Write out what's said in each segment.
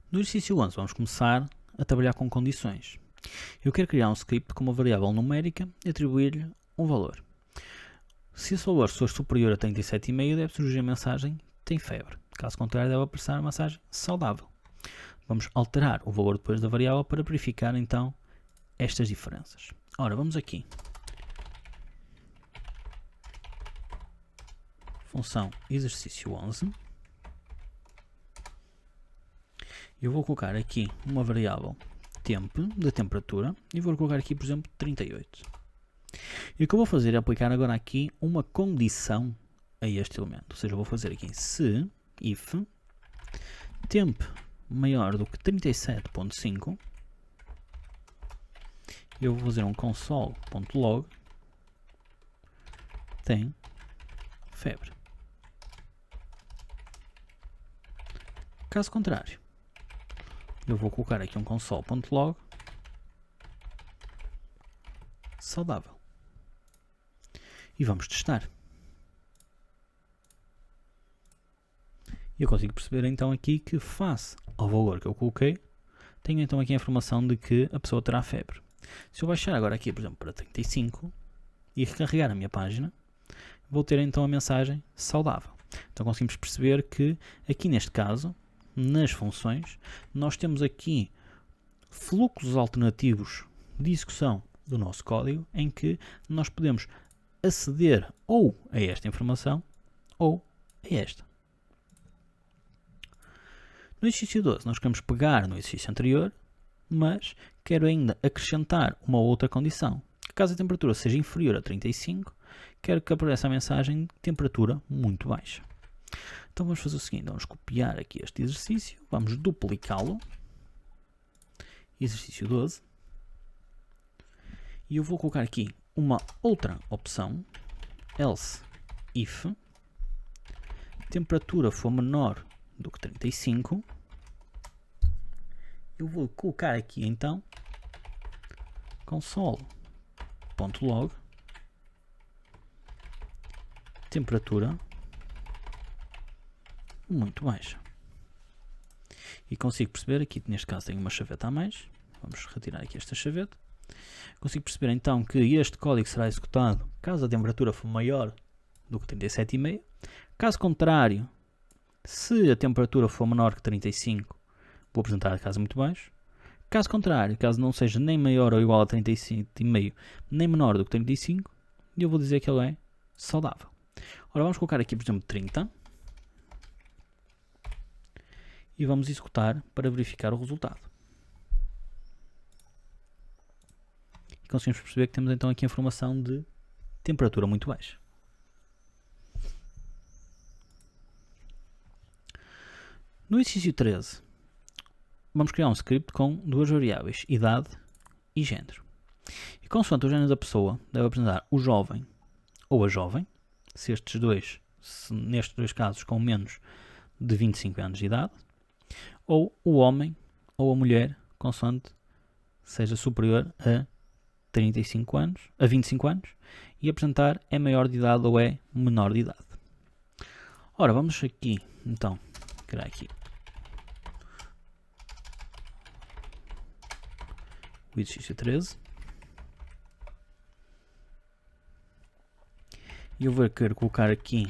No exercício 11 vamos começar a trabalhar com condições. Eu quero criar um script com uma variável numérica e atribuir-lhe um valor. Se esse valor for superior a 37,5, deve surgir a mensagem tem febre. Caso contrário, deve aparecer a mensagem saudável. Vamos alterar o valor depois da variável para verificar então estas diferenças. Ora, vamos aqui. Função exercício 11. Eu vou colocar aqui uma variável tempo da temperatura e vou colocar aqui, por exemplo, 38. E o que eu vou fazer é aplicar agora aqui uma condição a este elemento. Ou seja, eu vou fazer aqui se if temp maior do que 37.5, eu vou fazer um console.log tem febre. Caso contrário, eu vou colocar aqui um console.log saudável. E vamos testar. Eu consigo perceber então aqui que face ao valor que eu coloquei, tenho então aqui a informação de que a pessoa terá febre. Se eu baixar agora aqui, por exemplo, para 35 e recarregar a minha página, vou ter então a mensagem saudável. Então conseguimos perceber que aqui neste caso, nas funções, nós temos aqui fluxos alternativos de execução do nosso código em que nós podemos aceder ou a esta informação ou a esta. No exercício 12 nós queremos pegar no exercício anterior, mas quero ainda acrescentar uma outra condição. Caso a temperatura seja inferior a 35, quero que apareça a mensagem de temperatura muito baixa. Então vamos fazer o seguinte, vamos copiar aqui este exercício, vamos duplicá-lo, exercício 12, e eu vou colocar aqui uma outra opção, else if temperatura for menor do que 35, eu vou colocar aqui então console.log temperatura muito baixa. E consigo perceber aqui, neste caso tenho uma chaveta a mais, vamos retirar aqui esta chaveta. Consigo perceber então que este código será executado caso a temperatura for maior do que 37,5. Caso contrário, se a temperatura for menor que 35, vou apresentar caso muito baixo. Caso contrário, caso não seja nem maior ou igual a 37,5, nem menor do que 35, eu vou dizer que ele é saudável. Ora, vamos colocar aqui, por exemplo, 30. E vamos executar para verificar o resultado. E conseguimos perceber que temos então aqui a informação de temperatura muito baixa. No exercício 13, vamos criar um script com duas variáveis, idade e género. E consoante o género da pessoa, deve apresentar o jovem ou a jovem, se nestes dois casos com menos de 25 anos de idade, ou o homem ou a mulher, consoante seja superior a 35 anos, a 25 anos, e apresentar é maior de idade ou é menor de idade. Ora, vamos aqui, então, criar aqui o exercício 13. E eu vou querer colocar aqui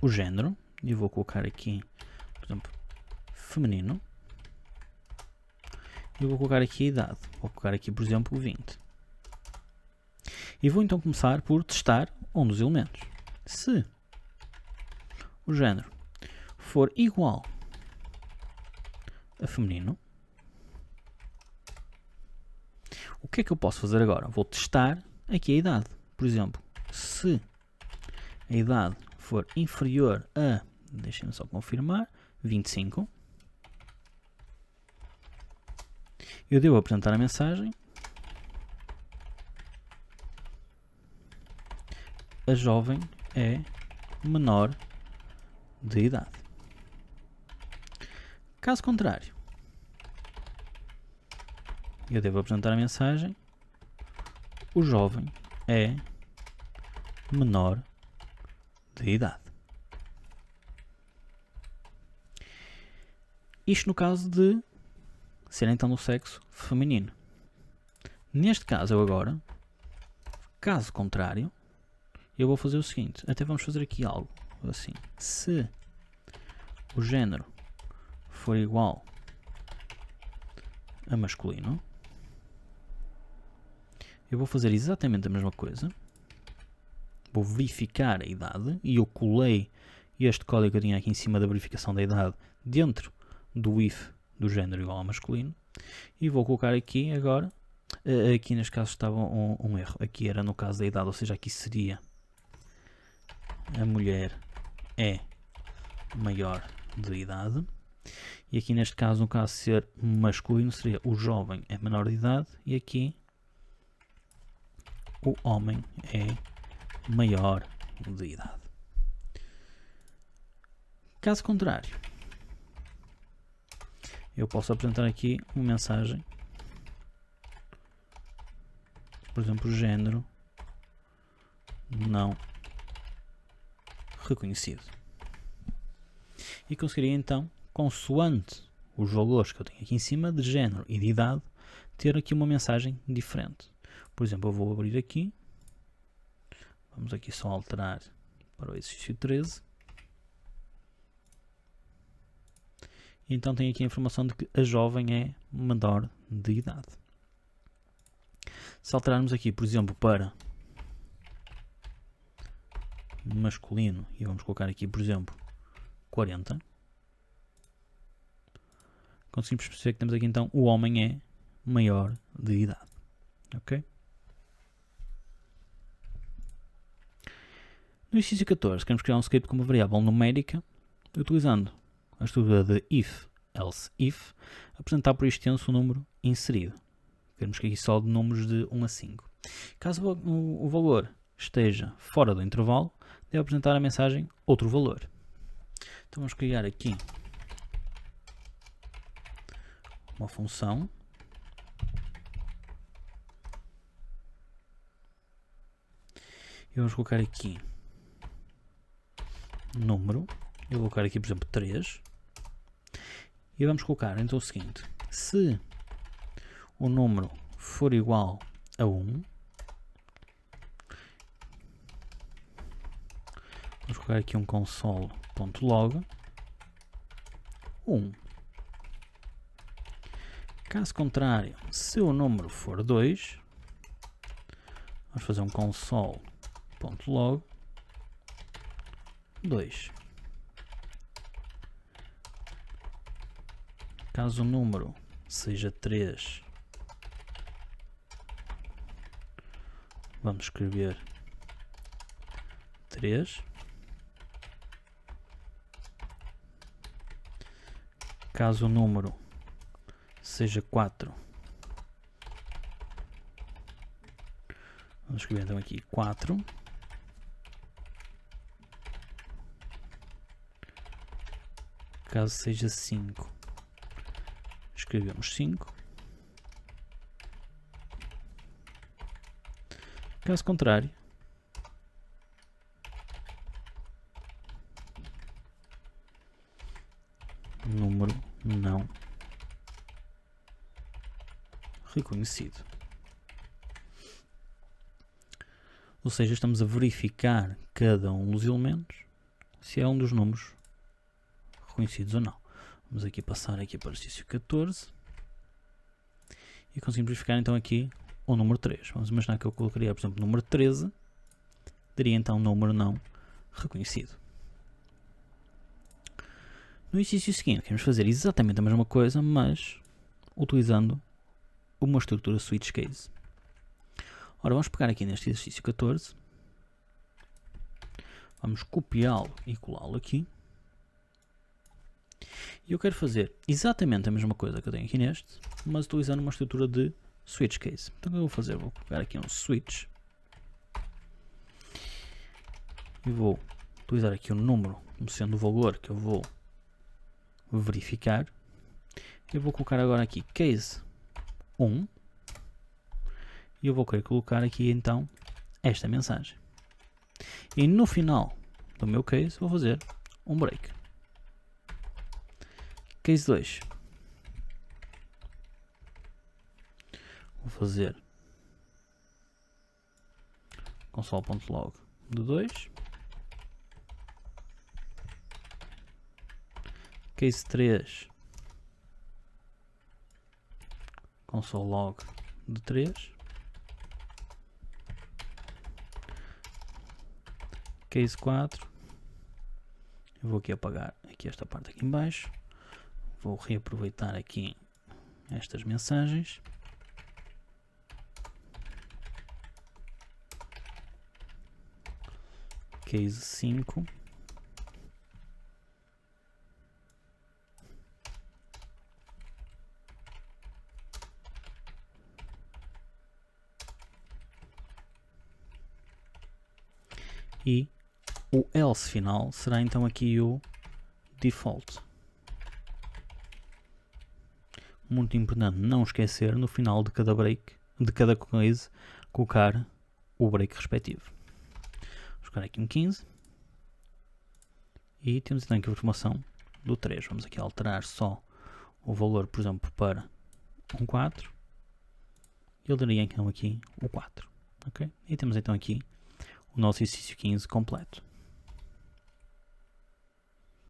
o género, e vou colocar aqui, por exemplo, feminino. E vou colocar aqui a idade, vou colocar aqui, por exemplo, 20. E vou então começar por testar um dos elementos. Se o género for igual a feminino, o que é que eu posso fazer agora? Vou testar aqui a idade. Por exemplo, se a idade for inferior a, deixem-me só confirmar, 25, eu devo apresentar a mensagem a jovem é menor de idade. Caso contrário, eu devo apresentar a mensagem o jovem é menor de idade. Isto no caso de ser então do sexo feminino. Neste caso eu agora, caso contrário, eu vou fazer o seguinte, até vamos fazer aqui algo assim, se o género for igual a masculino, eu vou fazer exatamente a mesma coisa, vou verificar a idade, e eu colei este código que eu tinha aqui em cima da verificação da idade dentro do if do género igual a masculino, e vou colocar aqui agora, aqui neste caso estava um erro, aqui era no caso da idade, ou seja, aqui seria a mulher é maior de idade, e aqui neste caso, no caso de ser masculino, seria o jovem é menor de idade, e aqui o homem é maior de idade. Caso contrário, eu posso apresentar aqui uma mensagem, por exemplo, género não reconhecido. E conseguiria então, consoante os valores que eu tenho aqui em cima, de género e de idade, ter aqui uma mensagem diferente. Por exemplo, eu vou abrir aqui, vamos aqui só alterar para o exercício 13. E então tem aqui a informação de que a jovem é menor de idade. Se alterarmos aqui, por exemplo, para masculino, e vamos colocar aqui, por exemplo, 40, conseguimos perceber que temos aqui então o homem é maior de idade. Ok? No exercício 14, queremos criar um script com uma variável numérica, utilizando a estrutura de if, else, if, apresentar por extenso o número inserido. Queremos que aqui só de números de 1 a 5. Caso o valor esteja fora do intervalo, deve apresentar a mensagem outro valor. Então vamos criar aqui uma função e vamos colocar aqui número. Eu vou colocar aqui, por exemplo, 3. E vamos colocar então o seguinte: se o número for igual a 1, vamos colocar aqui um console.log 1. Caso contrário, se o número for 2, vamos fazer um console.log 2. Caso o número seja 3, vamos escrever 3. Caso o número seja 4, vamos escrever então aqui 4. Caso seja 5, escrevemos 5. Caso contrário, número não reconhecido. Ou seja, estamos a verificar cada um dos elementos se é um dos números reconhecidos ou não. Vamos aqui passar aqui para o exercício 14 e conseguimos verificar então aqui o número 3. Vamos imaginar que eu colocaria, por exemplo, o número 13, daria então número não reconhecido. No exercício seguinte, queremos fazer exatamente a mesma coisa, mas utilizando uma estrutura switch case. Ora, vamos pegar aqui neste exercício 14, vamos copiá-lo e colá-lo aqui. E eu quero fazer exatamente a mesma coisa que eu tenho aqui neste, mas utilizando uma estrutura de switch case. Então o que eu vou fazer? Vou pegar aqui um switch e vou utilizar aqui o número como sendo o valor que eu vou verificar. Eu vou colocar agora aqui case 1 e eu vou querer colocar aqui então esta mensagem. E no final do meu case vou fazer um break. Case 2. Vou fazer console.log do 2. Case 3. Console.log do 3. Case 4. Eu vou aqui apagar aqui esta parte aqui em baixo. Vou reaproveitar aqui estas mensagens. Case 5. E o else final será então aqui o default. Muito importante não esquecer no final de cada break, de cada case, colocar o break respectivo. Vou colocar aqui um 15 e temos então aqui a informação do 3. Vamos aqui alterar só o valor, por exemplo, para um 4. Ele daria então aqui o 4. Okay? E temos então aqui o nosso exercício 15 completo.